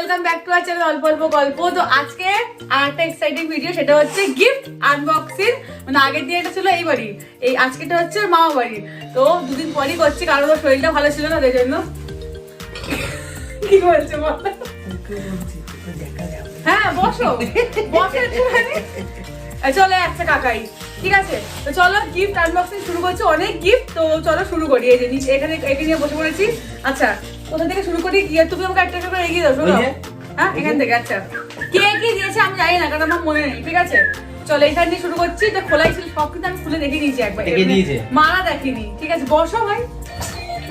Welcome back to our channel অল্প অল্প গল্প। তো আজকে আরেকটা এক্সাইটিং ভিডিও, সেটা হচ্ছে গিফট আনবক্সিং। মানে আগের দিন এটা ছিল এই বাড়ি, এই আজকেটা হচ্ছে মামা বাড়ি। তো দুদিন পরই করছি কারণ ওর শরীরটা ভালো ছিল না, তাই জন্য। কি বলছে বল? হ্যাঁ বসো বসো একটুখানি। চলে যাচ্ছে কাকাই, ঠিক আছে। তো চলো গিফট আনবক্সিং শুরু করছি, অনেক গিফট। তো চলো শুরু করি। এই যে নিচে এখানে একে নিয়ে বসে পড়েছি। আচ্ছা কোথা থেকে শুরু করি? গিয়ে তুমি আমাকে একটা করে এগিয়ে দাও। শোনো, হ্যাঁ এখান থেকে। আচ্ছা কে কি দিয়েছে আমি জানি না, কারণ আমার মনে নেই, ঠিক আছে। চলো এখান দিয়ে শুরু করছি। এটা খোলাই ছিল সব, কিন্তু আমি খুলে দেখে নিয়েছি একবার, মারা দেখিনি, ঠিক আছে। বসো ভাই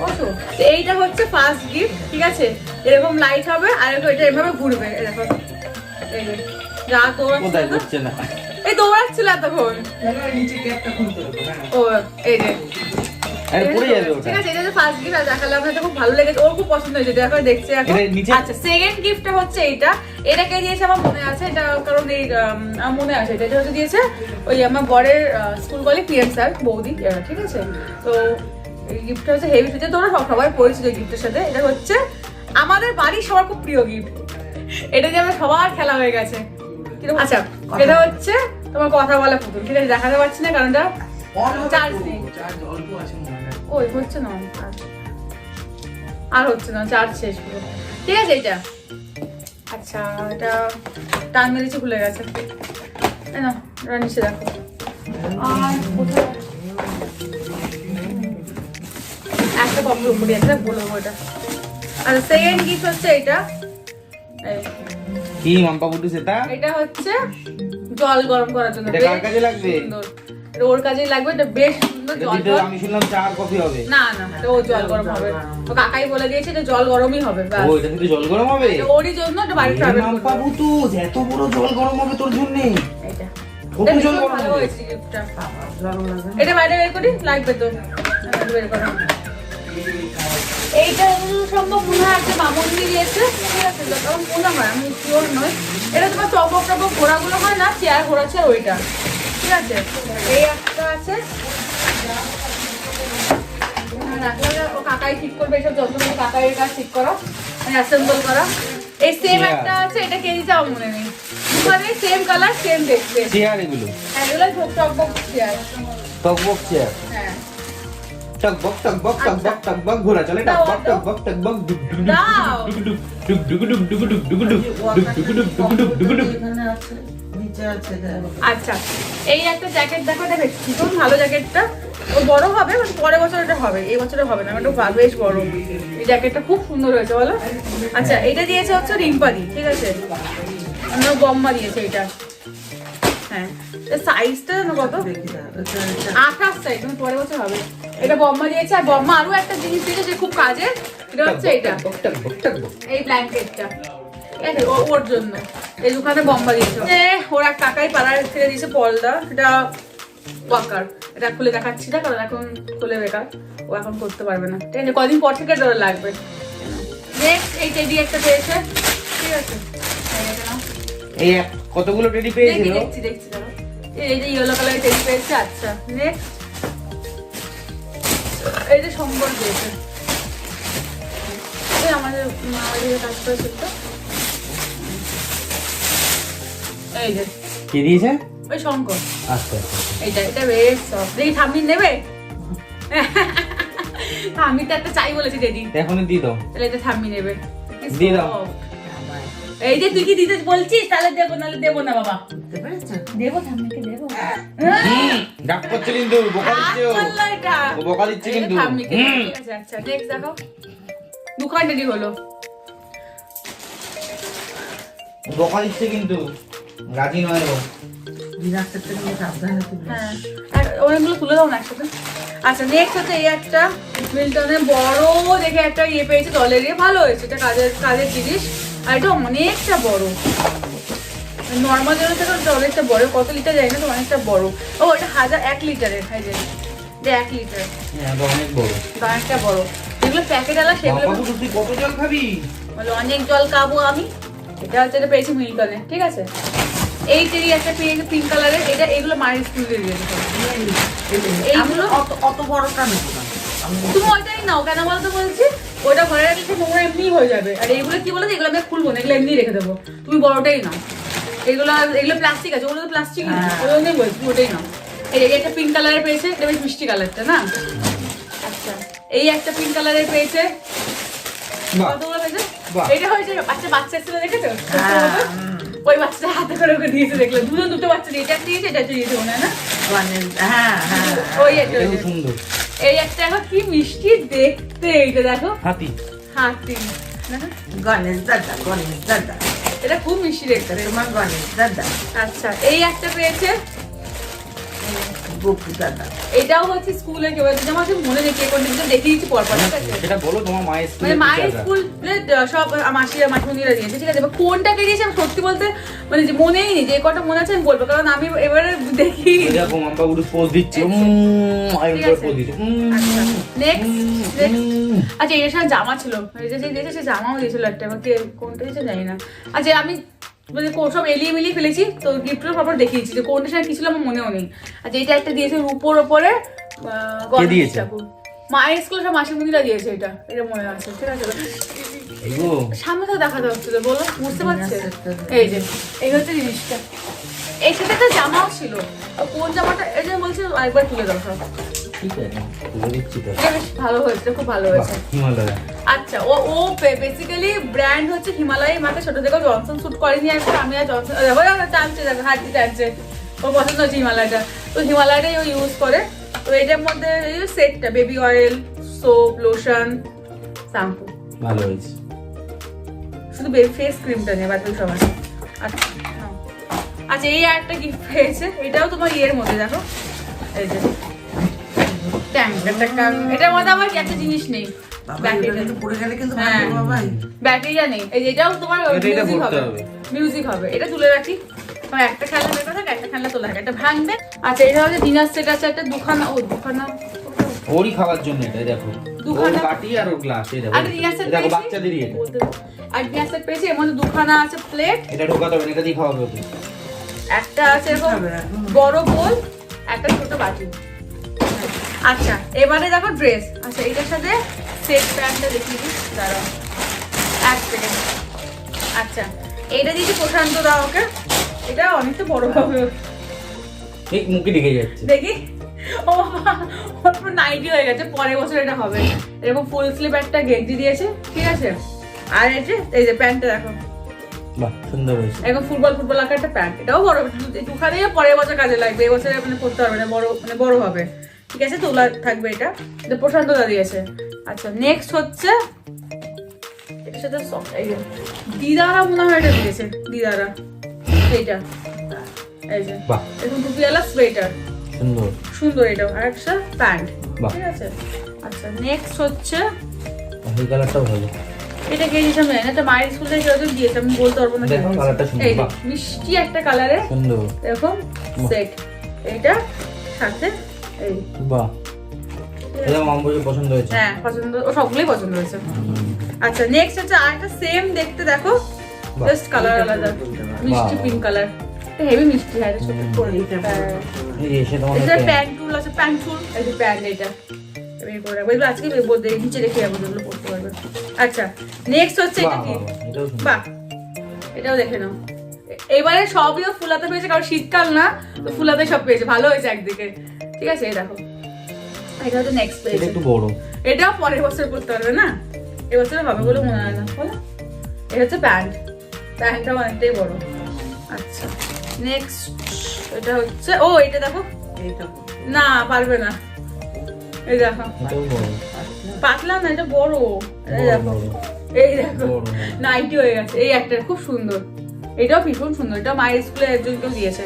বসো। এইটা হচ্ছে ফার্স্ট গিফট, ঠিক আছে। এরকম লাইট হবে আর এটা এভাবে ঘুরবে। দেখো এই যে যা দৌড়াচ্ছে না, এই দৌড়াচ্ছিল এতক্ষণ। ও এই যে ঠিক আছে, এটা ফার্স্ট গিফট দেখালাম, এটা খুব ভালো লেগেছে, ওর খুব পছন্দ হয়েছে, দেখো দেখছে এখন। আচ্ছা সেকেন্ড গিফটটা হচ্ছে এইটা, এটাকে দিয়েছে আমার মনে আছে, এটা কারণ এই আমার মনে আছে, এটা হচ্ছে দিয়েছে ওই আমার বরের স্কুল কলেজ পিএম স্যার বৌদি, ঠিক আছে। তো এই গিফটটা হচ্ছে হেভি ফিতে, তোমরা সবাই পরিচিত এই গিফটের সাথে। এটা হচ্ছে আমাদের বাড়ির সবার খুব প্রিয় গিফট, এটা দিয়ে আমার সবার খেলা হয়ে গেছে। আচ্ছা এটা হচ্ছে তোমার কথা বলা পুতুল, ঠিক আছে। দেখাতে পারছি না কারণ এটা চার্জ নেই। ওই হচ্ছে না, আর হচ্ছে না, চার্জ শেষ পুরো, ঠিক আছে। এটা আচ্ছা এটা টান মেরেছে, খুলে গেছে। না নিচে দেখো। আর একটা কপড় উপরে আছে, বলবো এটা। আর সেকেন্ড গিফট হচ্ছে এটা। কি মাম্পা বুটু সেটা? এটা হচ্ছে জল গরম করার জন্য। এটা কার কাজে লাগবে? এটা ওর কাজেই লাগবে, এটা বেশ সুন্দর জল। আমি শুনলাম চা আর কফি হবে। না না, এটা ও জল গরম হবে। তো কাকাই বলে দিয়েছে এটা জল গরমই হবে। ও এটা কিন্তু জল গরম হবে? এটা ওরই জন্য, এটা বাড়ি ট্রাভেল করবে। মাম্পা বুটু এত বড় জল গরম হবে তোর জন্য? এটা কত জল গরম ভালো হবে? হয়েছে গিফটটা। এটা বাইরে বের করি, লাগবে তো বের করো। এইটা সম্ভব মনে হয় একটা মামুনি দিয়েছে, ঠিক আছে। তখন মনে হয়, আমি শিওর নই। এটা তোমার চপক টপক ঘোড়াগুলো হয় না, চেয়ার ঘোরাচ্ছে ওইটা, ঠিক আছে। এই একটা আছে, ও কাকাই ঠিক করবে, এইসব যত্ন করে কাকাই এটা ঠিক করা, মানে অ্যাসেম্বল করা। এই সেম একটা আছে, এটা কে দিতে আমার মনে নেই। দুখানে সেম কালার সেম দেখতে চেয়ার এগুলো, এগুলো টকবক চেয়ার, টকবক চেয়ার। হ্যাঁ টকবক টকবক টকবক টকবক ঘোরা চলে, টকবক টকবক টকবক ডুক ডুক ডুক ডুক ডুক ডুক ডুক ডুক ডুক ডুক ডুক ডুক ডুক ডুক ডুক। আচ্ছা এই একটা জ্যাকেট দেখো, এটা বেশ ভীষণ ভালো জ্যাকেটটা। ও বড় হবে, মানে পরের বছর এটা হবে, এই বছরে হবে না, এটা বেশ বড়। এই জ্যাকেটটা খুব সুন্দর হয়েছে বলো। আচ্ছা এটা দিয়েছে হচ্ছে রিম্পাদি, ঠিক আছে। বম্মা দিয়েছে এটা। হ্যাঁ সাইজটা জানো কত? 28 সাইজ, তুমি পরের বছর হবে। এটা বম্মা দিয়েছে। আর বম্মা আরো একটা জিনিস দিয়েছে যে খুব কাজের, এটা হচ্ছে এটা এই ব্ল্যাঙ্কেটটা, ঠিক আছে, ওর জন্য। এই দোকানে বম্বা দিয়েছে ওর এক কাকাই পাড়ার ছেড়ে দিয়েছে পলদা, এটা ওয়াকার। এটা খুলে দেখাচ্ছি না কারণ এখন খুলে বেকার, ও এখন করতে পারবে না, ঠিক আছে। কদিন পর থেকে ডর লাগবে। নেক্সট এই টেডি একটা পেয়েছে, ঠিক আছে। এই কতগুলো টেডি পেয়েছিল? দেখছি দেখছি দাঁড়াও। এই যে ইয়েলো কালারের টেডি পেয়েছে। আচ্ছা নেক্সট এই যে সম্বর পেয়েছে, আমাদের কাজ করেছিল তো। এই যে কি দিয়েছে? ওই শঙ্কর। আচ্ছা এটা বেশ সফট। দেখি ঠাম্মি নেবে? ঠাম্মিটা একটা চাই বলেছি দিদি, এখনই দিয়ে দাও। তাহলে এটা ঠাম্মি নেবে, দিয়ে দাও। এই যে তুই কি দিতে বলছিস, তাহলে দেবো, নাহলে দেবো না বাবা। দেবো, ঠাম্মিকে দেবো। ডাক করছে কিন্তু, বোকা দিচ্ছে ও। ও বোকা দিচ্ছে কিন্তু। ঠিক আছে। আচ্ছা নেক্সট দেখো, দুখান রেডি হলো। বোকা দিচ্ছে কিন্তু, রাজি নয় ও। হ্যাঁ অনেকগুলো তুলে দাও না একসাথে। আচ্ছা নেক্সট হচ্ছে এই একটা মিল্টনের বড় দেখে একটা ইয়ে পেয়েছে জলের, ইয়ে ভালো হয়েছে, এটা কাজের জিনিস। আর এটা অনেকটা বড়, নর্মাল জলের থেকে অনেকটা বড়। কত লিটার যায় না তো, অনেকটা বড়। ও এটা 1 লিটারের, হ্যাঁ যে 1 লিটার, অনেক বড়, অনেকটা বড়। যেগুলো প্যাকেট আলা সেগুলো কত জল খাবি? বলে অনেক জল খাবো আমি। এটা হচ্ছে এটা পেয়েছি মিল্টনে, ঠিক আছে। এই টেরি একটা পেয়েছে পিঙ্ক কালারের, এটা এগুলো মারি স্কুল দিয়ে দিয়েছে। এইগুলো অত বড়টা নেব না, তুমি ওইটাই নাও, কেন বলতো বলছি, ওটা ঘরে রাখলে নোংরা এমনি হয়ে যাবে। আর এগুলো কি বলো, এগুলো আমি খুলবো না, এগুলো এমনি রেখে দেবো। তুমি বড়টাই নাও, এগুলো প্লাস্টিক আছে, ওগুলো তো প্লাস্টিক ওই জন্যই বলছি ওটাই নাও। এই একটা পিঙ্ক কালারের পেয়েছে, এটা বেশ মিষ্টি কালারটা না। আচ্ছা এই একটা পিঙ্ক কালারের পেয়েছে, কতগুলো পেয়েছে? এটা হয়েছে বাচ্চা ছিল দেখেছো, ওই বাচ্চাটা হাতে করে ওকে দিয়েছে দেখলাম, দুটো বাচ্চা দিয়েছে, একটা দিয়েছে এটা দিয়েছে মনে হয় না। ওই একটা সুন্দর, এই একটা এখন কি মিষ্টি দেখতে, এইটা দেখো হাতি গণেশ দাদা এটা খুব মিষ্টি দেখতে তোমার গণেশ দাদা। আচ্ছা এই একটা পেয়েছে, গোপু দাদা। এটাও হচ্ছে স্কুলে কেউ আমার মনে নেই কে কোন দিন দেখিয়েছি পরপর, ঠিক আছে? সেটা বলো তোমার মায়ের মানে মায়ের স্কুল সব মাসিরা মাঠুনিরা দিয়েছে, ঠিক আছে? কোনটাকে দিয়েছে আমি সত্যি বলতে মানে যে মনেই নেই, যে কটা মনে আছে আমি বলবো, কারণ আমি এবারে দেখি। দেখো মাম্পা গুরু পোজ দিচ্ছে, আমি পোজ দিচ্ছি। আচ্ছা নেক্সট আচ্ছা এর সাথে জামা ছিল, এই যে দিয়েছে সে জামাও দিয়েছিল একটা, আমাকে কোনটা দিয়েছে জানি না। আচ্ছা আমি মানে সব এলিয়ে মিলিয়ে ফেলেছি, তো গিফটের খবর দেখিয়েছি যে কোনটা সাথে কি ছিল আমার মনেও নেই। আচ্ছা এটা একটা দিয়েছে রূপোর ওপরে গণেশ ঠাকুর, মায়ের স্কুলে সব মাসিমণিরা দিয়েছে, এটা মনে আছে, ঠিক আছে? সামনে তো দেখাতে হচ্ছে বলো, বুঝতে পারছে? এই যে এই হচ্ছে জিনিসটা, এই সাথে একটা জামাও ছিল, কোন জামাটা এই যে বলছে আরেকবার তুলে দাও সব, ঠিক আছে তুলে দিচ্ছি তো। এটা বেশ ভালো হয়েছে, খুব ভালো হয়েছে। হিমালয়, আচ্ছা ও বেসিক্যালি ব্র্যান্ড হচ্ছে হিমালয়, মাকে ছোট থেকে জনসন শুট করেনি, আর আমি আর জনসন টানছে, দেখো হাত দিয়ে টানছে, ও পছন্দ হচ্ছে হিমালয়টা, তো হিমালয়টাই ও ইউজ করে। তো এটার মধ্যে এই সেটটা baby oil, soap, lotion, shampoo, ভালো হয়েছে। শুধু বেবি ফেস ক্রিমটা নেই, বাদ বাকি সব আছে। আচ্ছা আচ্ছা এই একটা গিফট পেয়েছে, এটাও তোমার ইয়ের মধ্যে দেখো, এই যে এটার মধ্যে আবার একটা জিনিস নেই, ব্যাটারিটা নেই, এই যেটাও তোমার মিউজিক হবে, এটা তুলে রাখি, একটা খেলনা বের থাকে, একটা খেলনা তোলা থাকে, একটা ভাঙবে। আচ্ছা এটা হচ্ছে ডিনার সেট আছে একটা, দুখানা ওরই খাওয়ার জন্য, এটা দেখো দুখানা বাটি আর ওর গ্লাস, এই দেখো দেখো বাচ্চাদেরই এটা, আর ডিনার সেট পেয়েছি, এর মধ্যে দুখানা আছে প্লেট, এটা ঢোকাতে হবে, এটা দিয়ে খাওয়াবে ওকে, একটা আছে এরকম বড় বোল, একটা ছোট বাটি। আচ্ছা এবারে দেখো ড্রেস, আচ্ছা এটার সাথে সেট প্যান্টটা দেখিয়ে দিই, দাঁড়াও এক সেকেন্ড। আচ্ছা এইটা দিয়েছি প্রশান্ত দা ওকে, এটা অনেকটা বড় হবে, ঠিক মুখে ঢেকে যাচ্ছে, দেখি ও বাবা ওর পুরো নাইটি হয়ে গেছে, পরের বছর এটা হবে। এরকম ফুল স্লিভ একটা গেঞ্জি দিয়েছে, ঠিক আছে? আর এই যে প্যান্টটা দেখো, বাহ সুন্দর হয়েছে, এরকম ফুটবল আকার একটা প্যান্ট, এটাও বড়, দুখানে পরের বছর কাজে লাগবে, এই বছরে মানে পড়তে হবে না, বড় হবে, ঠিক আছে? তোলা থাকবে, এটা প্রশান্ত দা দিয়েছে। আচ্ছা নেক্সট হচ্ছে এটার সাথে দিদারা মনে হয় এটা দিয়েছে, দিদারা এইটা, এই যে এরকম টুপিওয়ালা সোয়েটার, সুন্দর এটাও, আর একটা প্যান্ট, ঠিক আছে? আচ্ছা নেক্সট হচ্ছে এই কালারটাও ভালো, এটা কে দিয়েছে আমি জানি না, এটা মায়ের স্কুল থেকে কেউ দিয়েছে, আমি বলতে পারবো না। দেখো কালারটা সুন্দর, বাহ মিষ্টি একটা কালারে সুন্দর এরকম সেট, এইটা সাথে এই বাহ, এটা মাম্বুকে পছন্দ হয়েছে, হ্যাঁ পছন্দ, ও সবগুলোই পছন্দ হয়েছে। আচ্ছা নেক্সট হচ্ছে আরেকটা সেম দেখতে, দেখো জাস্ট কালার আলাদা, মিষ্টি পিঙ্ক কালার, হেভি মিষ্টি, হ্যাঁ এটা ছোট করে দিতে পারে। এই এসে তোমার এটা প্যান্ট টুল আছে, প্যান্ট টুল, এই যে প্যান্ট, এটা বের করে রাখবো, এগুলো আজকে বলতে নিচে রেখে যাবো, যেগুলো পড়তে পারবে। আচ্ছা নেক্সট হচ্ছে এটা কি, বাহ এটাও দেখে নাও, এবারে সবই ফুলাতে পেয়েছে, কারণ শীতকাল না, তো ফুলাতে সব পেয়েছে, ভালো হয়েছে একদিকে, ঠিক আছে? এই দেখো এটা হচ্ছে নেক্সট পেয়েছে, একটু বড়, এটাও পরের বছর পড়তে পারবে না, এবছরে হবে বলে মনে হয় না, বলো? এটা হচ্ছে প্যান্টটা অনেকটাই বড়। আচ্ছা নেক্সট এটা হচ্ছে এটা দেখো, না পারবে না, এই দেখো পাতলা না, এটা বড়, এই দেখো, এই দেখো নাইটি হয়ে গেছে, এই একটা খুব সুন্দর, এটাও ভীষণ সুন্দর, এটা মায়ের স্কুলে একজনকে দিয়েছে,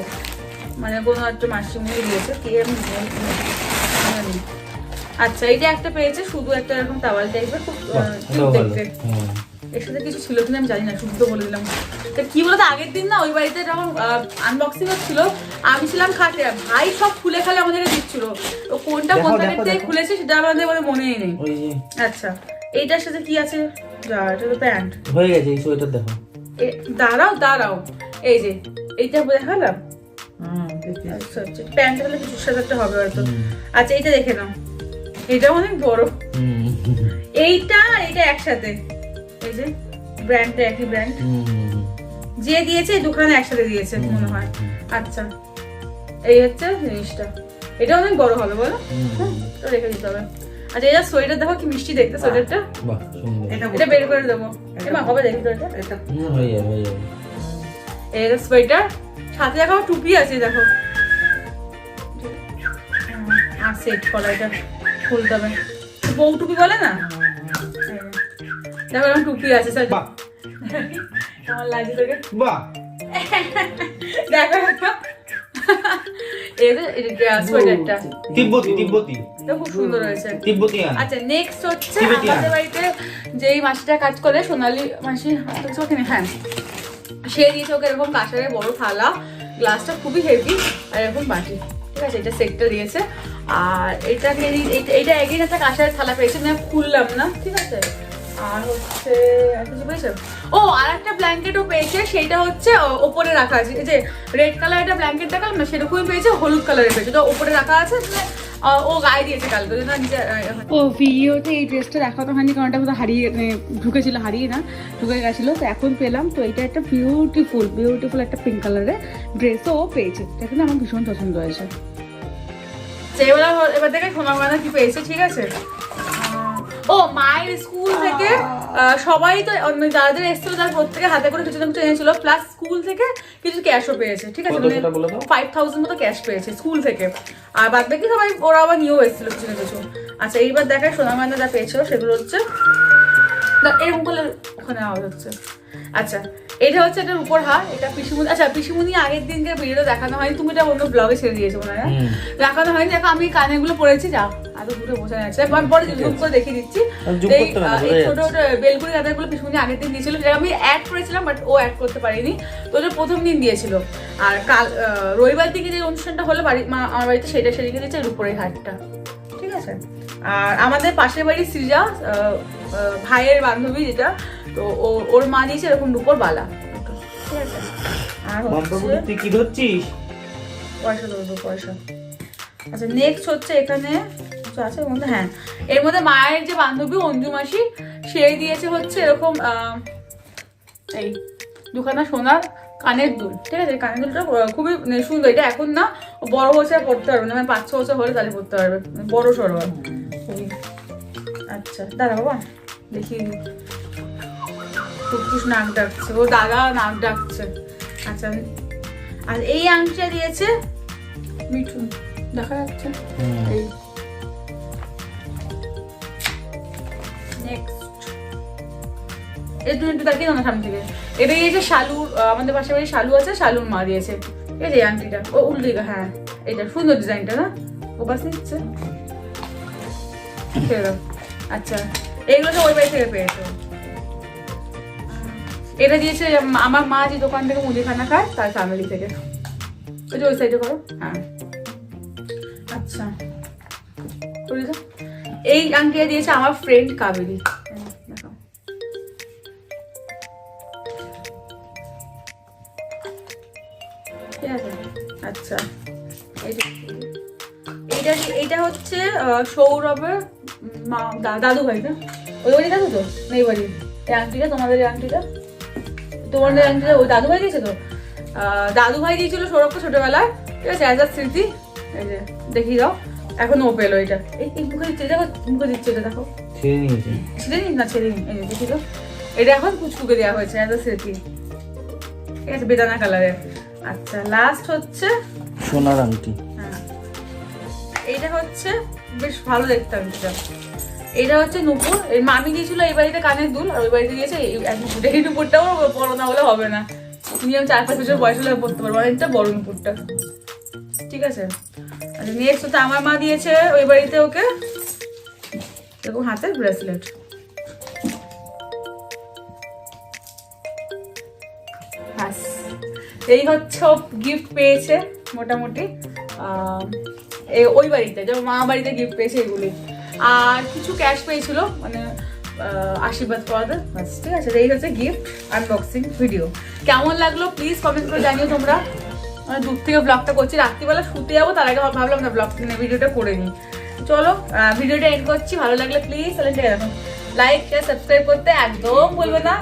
মানে কোনো একটা মাসিমণি দিয়েছে, কি আমি জানি। আচ্ছা এটা একটা পেয়েছে, শুধু একটা এরকম টাওয়াল টাইপের, খুব দেখতে, এর সাথে কিছু ছিল কিনা আমি জানি না, শুধু তো বলে দিলাম। তা কি বলতো, আগের দিন না ওই বাড়িতে যখন আনবক্সিং হচ্ছিল, আমি ছিলাম খাটে, ভাই সব খুলে খালে আমাদেরকে দিচ্ছিল, তো কোনটা কোন প্যাকেট থেকে খুলেছে সেটা আমাদের মনেই নেই। আচ্ছা এইটার সাথে কি আছে, এটা তো প্যান্ট হয়ে গেছে, এই সোয়েটার দেখো, দাঁড়াও এই যে এইটা দেখালাম, আচ্ছা প্যান্টটা তাহলে কিছুর সাথে একটা হবে হয়তো। আচ্ছা এইটা দেখে নাও, এটা অনেক বড়। এইটা আর এটা একসাথে, এই যে ব্র্যান্ডটা একই ব্র্যান্ড, যে দিয়েছে এই দুখানে একসাথে দিয়েছে মনে হয়। আচ্ছা এই হচ্ছে জিনিসটা, এটা অনেক বড় হবে বলো, তো রেখে দিতে হবে। আচ্ছা এটা সোয়েটার দেখো কি মিষ্টি দেখতে সোয়েটারটা, বাহ সুন্দর। এটা বের করে দেবো, এমা হবে দেখি তো এটা, এটা হয়ে যাবে হয়ে যাবে। এই সোয়েটার সাথে দেখো টুপি আছে দেখো, আর সেট করা, এটা খুলতে হবে, বউ টুপি বলে না, দেখো এরকম টুপি আছে স্যার। বাহ কেমন লাগছে তোকে? বাহ দেখো দেখো এই যে সোয়েটারটা, তিব্বতি তিব্বতি এটা খুব সুন্দর হয়েছে। তিব্বতিয়ান। আচ্ছা নেক্সট হচ্ছে তিব্বতিয়ান। আমাদের বাড়িতে যেই মাসিটা কাজ করে, সোনালী মাসি, ওখানে হ্যাঁ, সে দিয়েছে ওকে এরকম কাঁসারের বড় থালা, গ্লাসটা খুবই হেভি, আর এরকম বাটি, ঠিক আছে, এটা সেটটা দিয়েছে। আর এটা এগেইন একটা কাঁসারের থালা পেয়েছে, আমি খুললাম না, ঠিক আছে। আর হচ্ছে আর কিছু পেয়েছে, ও আর একটা ব্ল্যাঙ্কেটও পেয়েছে, সেইটা হচ্ছে ওপরে রাখা আছে, এই যে রেড কালার একটা ব্ল্যাঙ্কেট দেখালাম না, সেরকমই পেয়েছে, হলুদ কালারের পেয়েছে, তো ওপরে রাখা আছে, ও গায়ে দিয়েছে কালকে, না নিচে। ও ভিডিওতে এই ড্রেসটা দেখাতে হয়নি, কারণ এটা কোথাও হারিয়ে ঢুকেছিল, হারিয়ে না ঢুকে গেছিলো, তো এখন পেলাম। তো এটা একটা বিউটিফুল একটা পিঙ্ক কালারের ড্রেসও ও পেয়েছে, এটা কিন্তু আমার ভীষণ পছন্দ হয়েছে। এবার দেখে সোনা গয়না কি পেয়েছে, ঠিক আছে। ও মায়ের স্কুল থেকে সবাই তো যাদের এসেছিল, যার প্রত্যেকে হাতে করে কিছু না কিছু এনেছিল, প্লাস স্কুল থেকে কিছু ক্যাশও পেয়েছে, ঠিক আছে, 5,000 মতো ক্যাশ পেয়েছে স্কুল থেকে, আর বাদ বাকি সবাই ওরা আবার নিয়েও এসেছিল কিছু না কিছু। আচ্ছা এইবার দেখায় সোনা গয়না যা পেয়েছিল সেগুলো হচ্ছে এরকম করলে ওখানে আওয়াজ হচ্ছে। আচ্ছা এটা হচ্ছে একটা রূপোর হার, এটা পিসিমণি, আচ্ছা পিসিমণি আগের দিনকে ভিডিওটা দেখানো হয়নি, তুমি এটা অন্য ব্লগে ছেড়ে দিয়েছো মনে হয়, দেখানো হয়নি। দেখো আমি কানেগুলো পরেছি, যা এত দূরে বোঝা যাচ্ছে, পরে জুম করে দেখিয়ে দিচ্ছি। এই ছোট ছোট বেলগুড়ি গাঁদাগুলো পিসিমণি আগের দিন দিয়েছিল, যেটা আমি অ্যাড করেছিলাম, বাট ও অ্যাড করতে পারিনি, তো ওটা প্রথম দিন দিয়েছিল। আর কাল রবিবার দিকে যে অনুষ্ঠানটা হলো আমার বাড়িতে, সেটা সেদিকে দিয়েছে রূপোরের হারটা, ঠিক আছে। আর আমাদের পাশের বাড়ি সৃজা, ভাইয়ের বান্ধবী যেটা, তো ওর মা দিয়েছে এরকম রূপোর বালা, ঠিক আছে। আর তুই কি ধরছিস? পয়সা দেবো পয়সা। আচ্ছা নেক্সট হচ্ছে এখানে কিছু আছে এর মধ্যে, হ্যাঁ এর মধ্যে মায়ের যে বান্ধবী অঞ্জু মাসি, সেই দিয়েছে হচ্ছে এরকম এই দুখানা সোনার কানের দুল, ঠিক আছে। কানের দুলটা খুবই সুন্দর, এটা এখন না, বড় বছর পড়তে পারবে না, মানে 5-6 বছর হলে তাহলে পড়তে পারবে, বড় সড়ো। আচ্ছা দাদা বাবা দেখি, খুব নাক ডাকছে, ও দাদা নাক ডাকছে। আচ্ছা আর এই আংটিটা দিয়েছে মিঠুন, দেখা যাচ্ছে এই। নেক্সট একটু তাকিয়ে দাও না সামনে থেকে, এটা দিয়েছে শালুর, আমাদের পাশে বাড়ি শালু আছে, শালুর মা দিয়েছে, ঠিক আছে। এই আংটিটা ও উল্টে, হ্যাঁ এটা সুন্দর ডিজাইনটা না, ও পাশ নিচ্ছে। আচ্ছা এইগুলো তো ওই বাড়ি থেকে পেয়েছো। এটা দিয়েছে আমার মা যে দোকান থেকে মুদিখানা খায়, তার ফ্যামিলি থেকে, ওই সাইডে করো, হ্যাঁ। আচ্ছা এই আংটিটা দিয়েছে আমার ফ্রেন্ড কাবেরী, দেখো ঠিক আছে। আচ্ছা এইটা হচ্ছে সৌরভের দাদু ভাই, না ওই বাড়ি দাদু তো, না এই বাড়ি। এই আংটিটা তোমাদের, এই আংটিটা তোমাদের আংটিটা ওই দাদু ভাই দিয়েছে তো, দাদু ভাই দিয়েছিল সৌরভকে ছোটবেলায়, ঠিক আছে, অ্যাজ আ স্মৃতি। এই যে দেখিয়ে দাও, এখন ও পেলো এটা, এই মুখে দিচ্ছে, দেখো মুখে দিচ্ছে, এটা দেখো ছেড়ে নিন না, ছেড়ে নিন, এই যে দেখি তো, এটা এখন কুচকুকে দেওয়া হয়েছে অ্যাজ আ স্মৃতি, ঠিক আছে, বেদানা কালারের। আচ্ছা লাস্ট হচ্ছে সোনার আংটি, হ্যাঁ এইটা হচ্ছে বেশ ভালো দেখতে আংটিটা, এটা হচ্ছে নুপুর, এই মামি দিয়েছিল এই বাড়িতে কানের দুল, আর ওই বাড়িতে দিয়েছে এই নুপুরটাও বড় না হলে হবে না, মিনিমাম 4-5 বছর বয়স হলে পড়তে পারবো, অনেকটা বড় নুপুরটা, ঠিক আছে। আচ্ছা নেক্সট হচ্ছে আমার মা দিয়েছে ওই বাড়িতে ওকে এরকম হাতের ব্রেসলেট, ব্যাস এই হচ্ছে গিফট পেয়েছে মোটামুটি ওই বাড়িতে, যেমন মা বাড়িতে গিফট পেয়েছে এগুলি, আর কিছু ক্যাশ পেয়েছিল মানে আশীর্বাদ করাতে, ব্যাস ঠিক আছে। এই হচ্ছে গিফট আনবক্সিং ভিডিও, কেমন লাগলো প্লিজ কমেন্ট করে জানিও তোমরা। দূর থেকে ব্লগটা করছি, রাত্রিবেলা শুতে যাবো, তার আগে ভাবলাম না ব্লগ ভিডিওটা করে নিই, চলো ভিডিওটা এন্ড করছি, ভালো লাগলে প্লিজ চ্যানেলটাকে দেখো, লাইক শেয়ার সাবস্ক্রাইব করতে একদম ভুলবে না।